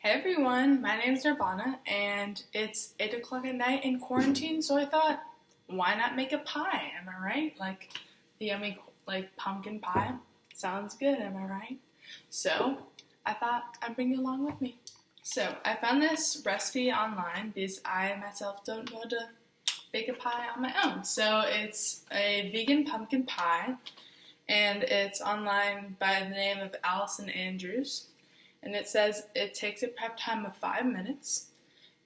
Hey everyone, my name's Nirvana, and it's 8 o'clock at night in quarantine, so I thought, why not make a pie? Am I right? Like, the yummy, pumpkin pie. Sounds good, am I right? So, I thought I'd bring you along with me. So, I found this recipe online because I myself don't know how to bake a pie on my own. So, it's a vegan pumpkin pie, and it's online by the name of Allison Andrews. And it says it takes a prep time of 5 minutes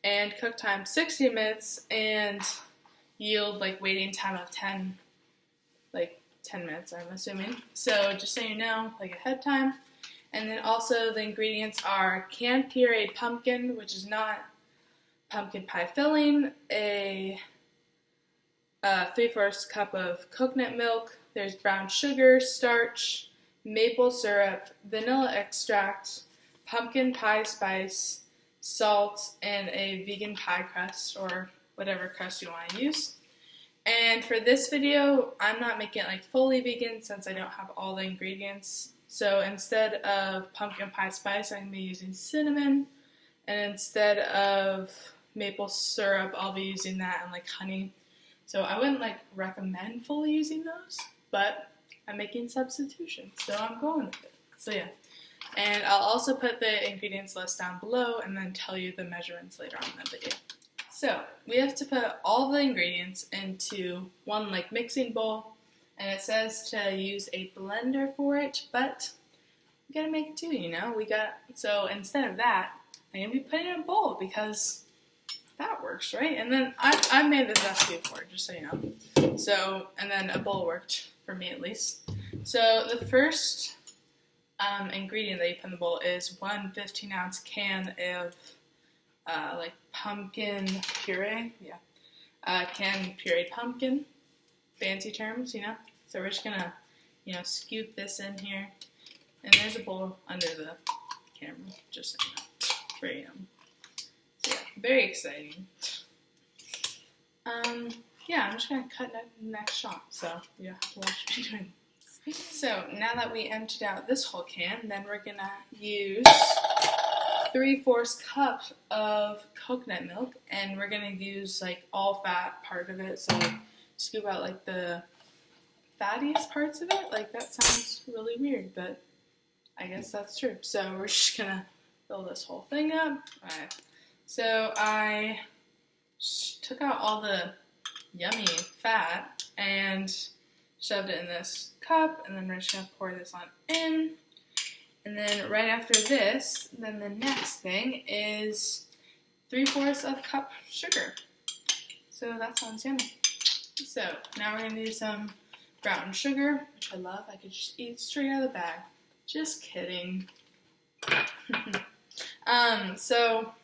and cook time 60 minutes and yield waiting time of 10 minutes, I'm assuming. So just so you know, ahead time. And then also the ingredients are canned pureed pumpkin, which is not pumpkin pie filling, a 3/4 cup of coconut milk, there's brown sugar, starch, maple syrup, vanilla extract, pumpkin pie spice, salt, and a vegan pie crust, or whatever crust you want to use. And for this video, I'm not making it fully vegan since I don't have all the ingredients. So instead of pumpkin pie spice, I'm going to be using cinnamon. And instead of maple syrup, I'll be using that and honey. So I wouldn't recommend fully using those, but I'm making substitutions, so I'm going with it. So yeah. And I'll also put the ingredients list down below and then tell you the measurements later on in the video. So, we have to put all the ingredients into one mixing bowl, and it says to use a blender for it, but we gotta make it too, so instead of that, I'm gonna be putting it in a bowl because that works, right? And then I made this recipe before, just so you know. So, and then a bowl worked for me at least. So, the first ingredient that you put in the bowl is one 15-ounce can of pumpkin puree. Yeah, canned pureed pumpkin. Fancy terms, So we're just gonna, scoop this in here. And there's a bowl under the camera, just so you know. Very So yeah, very exciting. Yeah, I'm just gonna cut the next shot, so you have to watch me doing. So now that we emptied out this whole can, then we're gonna use 3/4 cup of coconut milk, and we're gonna use all fat part of it. So scoop out the fattiest parts of it. That sounds really weird, but I guess that's true. So we're just gonna fill this whole thing up. Alright. So I took out all the yummy fat and shoved it in this cup, and then we're just gonna pour this on in. And then right after this, then the next thing is 3/4 of cup sugar. So that sounds yummy. So now we're gonna do some brown sugar, which I love. I could just eat straight out of the bag. Just kidding. So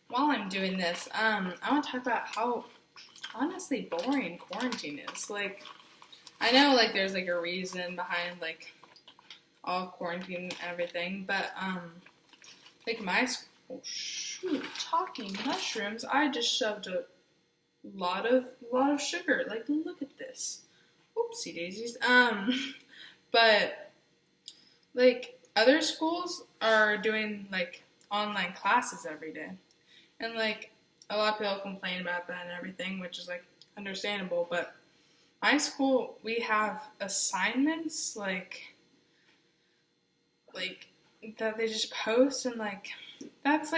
while I'm doing this, I want to talk about how honestly boring quarantine is. I know there's a reason behind all quarantine and everything, but my school, oh shoot, talking mushrooms, I just shoved a lot of sugar. Look at this. Oopsie daisies. But other schools are doing online classes every day. And a lot of people complain about that and everything, which is understandable, but my school, we have assignments that they just post, and that's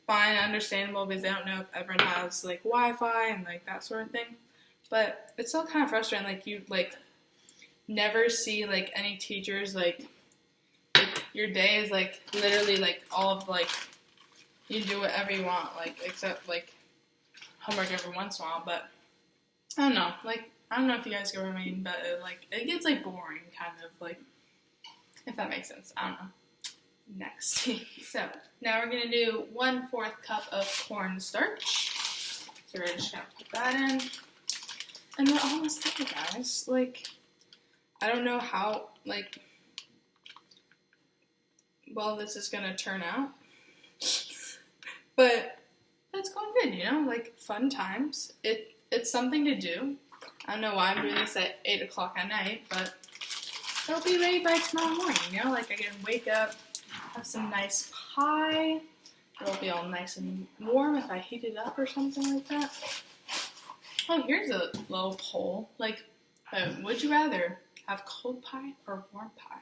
fine, understandable, because they don't know if everyone has Wi-Fi and that sort of thing. But it's still kind of frustrating. You never see any teachers your day is literally all of you do whatever you want except homework every once in a while. But I don't know, I don't know if you guys get what I mean, but it gets boring, kind of if that makes sense. I don't know. Next. So now we're gonna do 1/4 cup of cornstarch. So we're just gonna put that in, and we're almost there, guys. I don't know how well this is gonna turn out, but it's going good. Fun times. It's something to do. I don't know why I'm doing this at 8 o'clock at night, but it'll be ready by tomorrow morning, I can wake up, have some nice pie, It'll be all nice and warm if I heat it up or something like that. Oh, here's a little poll. Like, would you rather have cold pie or warm pie?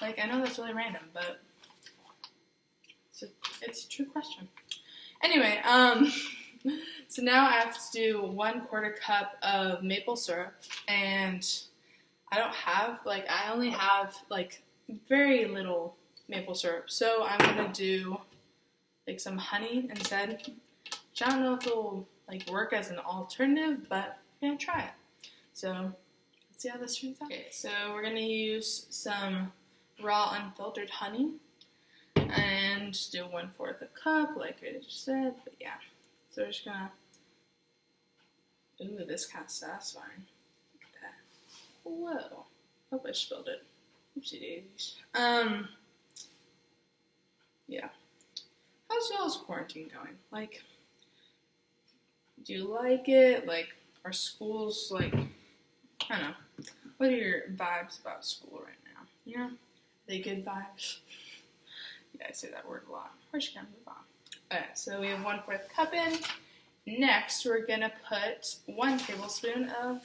Like, I know that's really random, but it's a true question. Anyway, so now I have to do 1/4 cup of maple syrup, and I only have, like, very little maple syrup, so I'm gonna do, like, some honey instead, which I don't know if it'll, like, work as an alternative, but I'm gonna try it. So, let's see how this turns out. Okay, so we're gonna use some raw unfiltered honey, and just do 1/4 cup, like I just said, but yeah. So we're just gonna, ooh, this kind of satisfying. Look at that. Whoa. Hope I spilled it. Oopsie daisies. Yeah. How's y'all's quarantine going? Like, do you like it? Like, are schools, like, I don't know. What are your vibes about school right now? You know? Are they good vibes? Yeah, I say that word a lot. We're just gonna move on. Alright, so we have 1/4 cup in. Next, we're gonna put 1 teaspoon of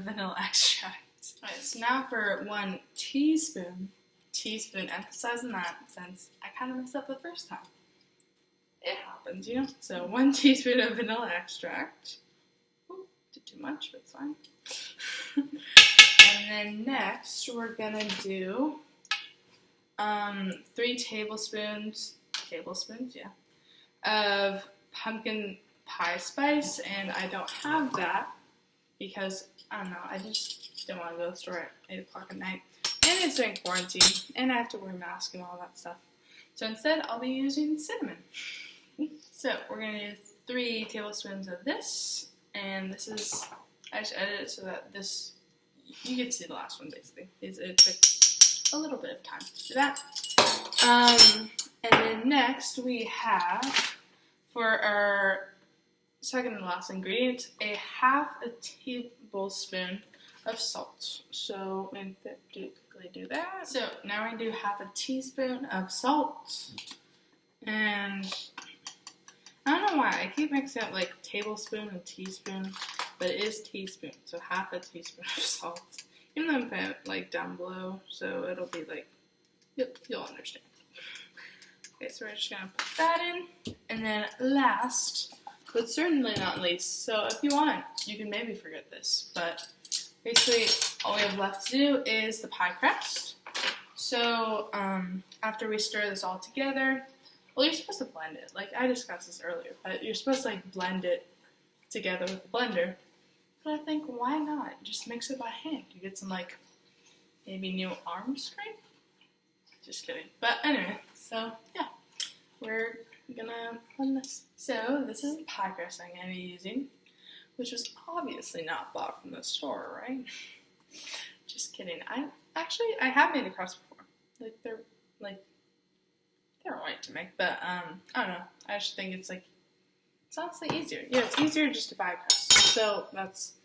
vanilla extract. Alright, so now for 1 teaspoon, emphasizing that since I kind of messed up the first time. It happens, you know? So 1 teaspoon of vanilla extract. Ooh, did too much, but it's fine. And then next, we're gonna do 3 tablespoons, of pumpkin pie spice, and I don't have that because, I don't know, I just don't want to go to the store at 8 o'clock at night, and it's during quarantine, and I have to wear a mask and all that stuff. So instead, I'll be using cinnamon. So we're going to do 3 tablespoons of this, and this is, I just edited it so that this, you can see the last one basically. It took a little bit of time to do that. And then next we have, for our second and last ingredient, a 1/2 tablespoon of salt. So I'm going to quickly do that. So now we're going to do 1/2 teaspoon of salt. And I don't know why, I keep mixing up like tablespoon and teaspoon, but it is teaspoon, so 1/2 teaspoon of salt. Even though I'm putting it like down below, so it'll be like, you'll understand. Okay, so we're just gonna put that in, and then last, but certainly not least, so if you want, you can maybe forget this, but basically all we have left to do is the pie crust. So after we stir this all together, well, you're supposed to blend it, like I discussed this earlier, but you're supposed to like blend it together with the blender. But I think, why not? Just mix it by hand. You get some, like, maybe new arm strength? Just kidding. But anyway, so, yeah. We're gonna blend this. So, this is the pie crust I'm gonna be using, which was obviously not bought from the store, right? Just kidding. I have made a crust before. Like, they're alright to make, but, I don't know. I just think it's, like, it's honestly easier. Yeah, it's easier just to buy a crust. So that's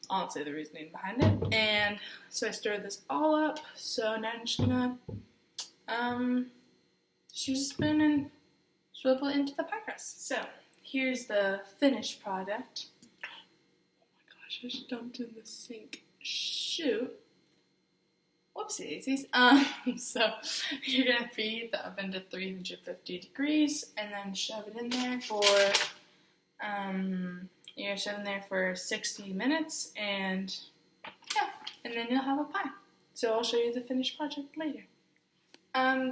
honestly the reasoning behind it. And so I stirred this all up. So now I'm just gonna just use a spoon and swivel it into the pie crust. So here's the finished product. Oh my gosh, I just dumped in the sink. Shoot. Whoopsie daisies. So you're gonna preheat the oven to 350 degrees and then shove it in there for you're gonna shove it in there for 60 minutes, and yeah, and then you'll have a pie. So I'll show you the finished project later.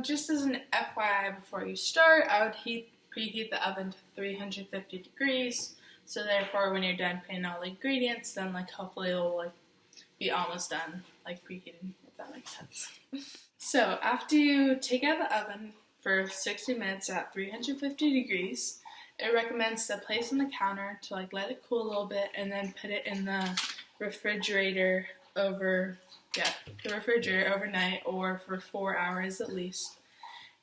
Just as an FYI before you start, I would preheat the oven to 350 degrees. So therefore, when you're done putting all the ingredients, then like hopefully it'll like be almost done, like preheating, if that makes sense. So after you take out the oven for 60 minutes at 350 degrees, it recommends to place on the counter to like let it cool a little bit, and then put it in the refrigerator overnight, or for 4 hours at least.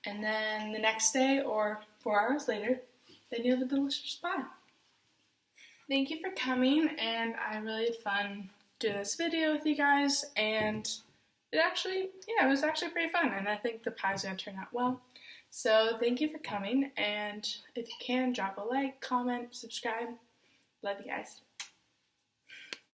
And then the next day or 4 hours later, then you have a delicious pie. Thank you for coming, and I really had fun doing this video with you guys, and it was actually pretty fun, and I think the pie's going to turn out well. So thank you for coming, and if you can, drop a like, comment, subscribe. Love you guys.